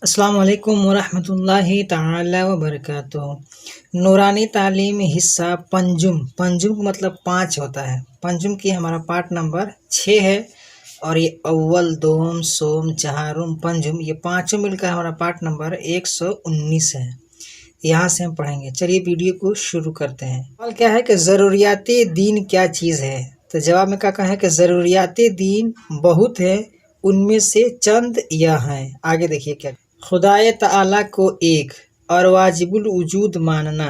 السلام علیکم ورحمۃ اللہ تعالی وبرکاتہ۔ نورانی تعلیم حصہ پنجم کا مطلب 5 ہوتا ہے۔ پنجم کی ہمارا پارٹ نمبر 6 ہے اور یہ اول، دوم، سوم، چہارم، پنجم، یہ پانچوں مل کر ہمارا پارٹ نمبر 119 ہے۔ یہاں سے ہم پڑھیں گے۔ چلیے ویڈیو کو شروع کرتے ہیں۔ سوال کیا ہے کہ ضروریات دین کیا چیز ہے؟ تو جواب میں کیا کہا ہے کہ ضروریات دین بہت ہے، ان میں سے چند یہ ہیں۔ آگے دیکھیے کیا، خدائے تعالیٰ کو ایک اور واجب الوجود ماننا،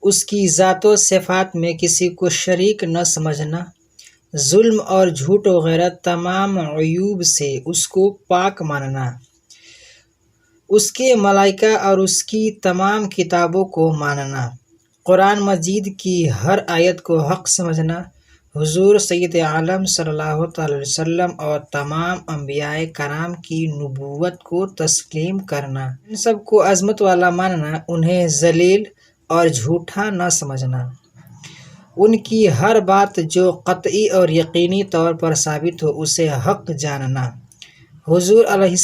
اس کی ذات و صفات میں کسی کو شریک نہ سمجھنا، ظلم اور جھوٹ وغیرہ تمام عیوب سے اس کو پاک ماننا، اس کے ملائکہ اور اس کی تمام کتابوں کو ماننا، قرآن مجید کی ہر آیت کو حق سمجھنا، حضور سید عالم صلی اللہ تعالی وسلم اور تمام انبیاء کرام کی نبوت کو تسلیم کرنا، ان سب کو عظمت والا ماننا، انہیں ذلیل اور جھوٹا نہ سمجھنا، ان کی ہر بات جو قطعی اور یقینی طور پر ثابت ہو اسے حق جاننا، حضور علیہ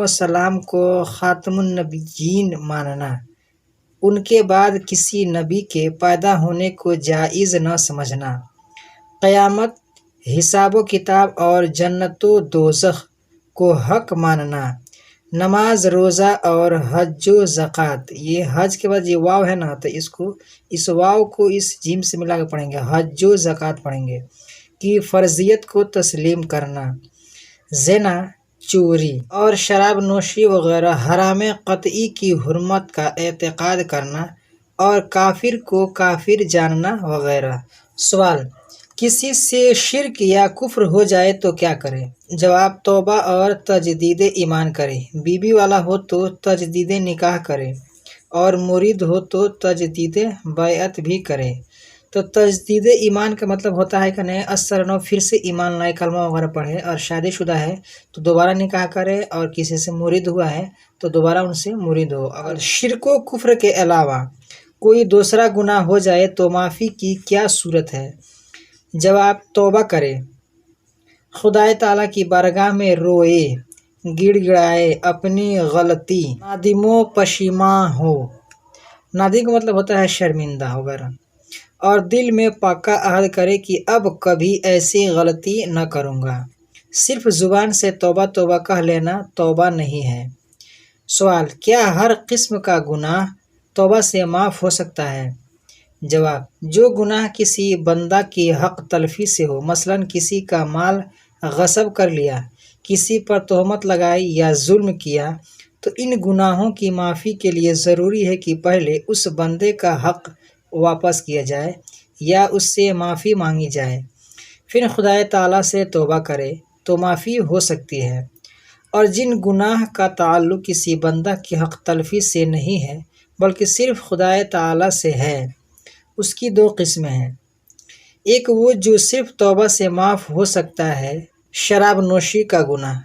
السلام کو خاتم النبیین ماننا، ان کے بعد کسی نبی کے پیدا ہونے کو جائز نہ سمجھنا، قیامت، حساب و کتاب اور جنت و دوزخ کو حق ماننا، نماز، روزہ اور حج و زکوٰۃ، یہ حج کے بعد یہ واو ہے نا، تو اس واو کو اس جیم سے ملا کے پڑھیں گے، حج و زکوٰۃ پڑھیں گے، کی فرضیت کو تسلیم کرنا، زنا، چوری اور شراب نوشی وغیرہ حرام قطعی کی حرمت کا اعتقاد کرنا اور کافر کو کافر جاننا وغیرہ۔ سوال، کسی سے شرک یا کفر ہو جائے تو کیا کرے؟ جواب، توبہ اور تجدید ایمان کرے، بیوی والا ہو تو تجدید نکاح کرے اور مرید ہو تو تجدید بیعت بھی کرے۔ تو تجدید ایمان کا مطلب ہوتا ہے کہ نئے اثر نو پھر سے ایمان لائے، کلمہ وغیرہ پڑھے، اور شادی شدہ ہے تو دوبارہ نکاح کرے، اور کسی سے مرید ہوا ہے تو دوبارہ ان سے مرید ہو۔ اگر شرک و کفر کے علاوہ کوئی دوسرا گناہ ہو جائے تو معافی کی کیا صورت ہے؟ جواب، توبہ کرے، خدائے تعالیٰ کی بارگاہ میں روئے، گڑ گڑائے، اپنی غلطی نادم و پشیماں ہو، نادم کا مطلب ہوتا ہے شرمندہ وغیرہ، اور دل میں پکا عہد کرے کہ اب کبھی ایسی غلطی نہ کروں گا۔ صرف زبان سے توبہ توبہ کہہ لینا توبہ نہیں ہے۔ سوال، کیا ہر قسم کا گناہ توبہ سے معاف ہو سکتا ہے؟ جواب، جو گناہ کسی بندہ کی حق تلفی سے ہو، مثلا کسی کا مال غصب کر لیا، کسی پر تہمت لگائی یا ظلم کیا، تو ان گناہوں کی معافی کے لیے ضروری ہے کہ پہلے اس بندے کا حق واپس کیا جائے یا اس سے معافی مانگی جائے، پھر خدائے تعالیٰ سے توبہ کرے تو معافی ہو سکتی ہے۔ اور جن گناہ کا تعلق کسی بندہ کی حق تلفی سے نہیں ہے بلکہ صرف خدائے تعالیٰ سے ہے، اس کی 2 قسمیں ہیں۔ ایک وہ جو صرف توبہ سے معاف ہو سکتا ہے، شراب نوشی کا گناہ،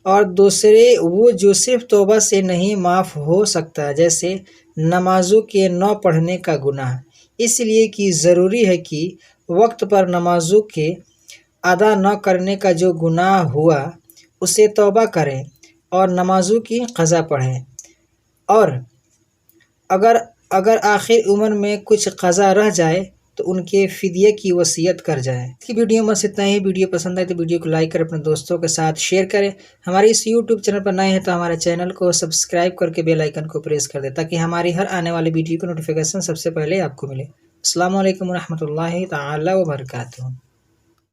اور دوسرے وہ جو صرف توبہ سے نہیں معاف ہو سکتا، جیسے نمازوں کے نہ پڑھنے کا گناہ، اس لیے کہ ضروری ہے کہ وقت پر نمازوں کے ادا نہ کرنے کا جو گناہ ہوا اسے توبہ کریں اور نمازوں کی قضا پڑھیں، اور اگر آخر عمر میں کچھ قضا رہ جائے تو ان کے فدیے کی وصیت کر جائیں۔ اس کی ویڈیو میں اتنا ہی۔ ویڈیو پسند آئے تو ویڈیو کو لائک کریں، اپنے دوستوں کے ساتھ شیئر کریں۔ ہمارے اس یوٹیوب چینل پر نئے ہیں تو ہمارے چینل کو سبسکرائب کر کے بیل آئیکن کو پریس کر دیں تاکہ ہماری ہر آنے والی ویڈیو کی نوٹیفیکیشن سب سے پہلے آپ کو ملے۔ السلام علیکم ورحمۃ اللہ تعالی وبرکاتہ۔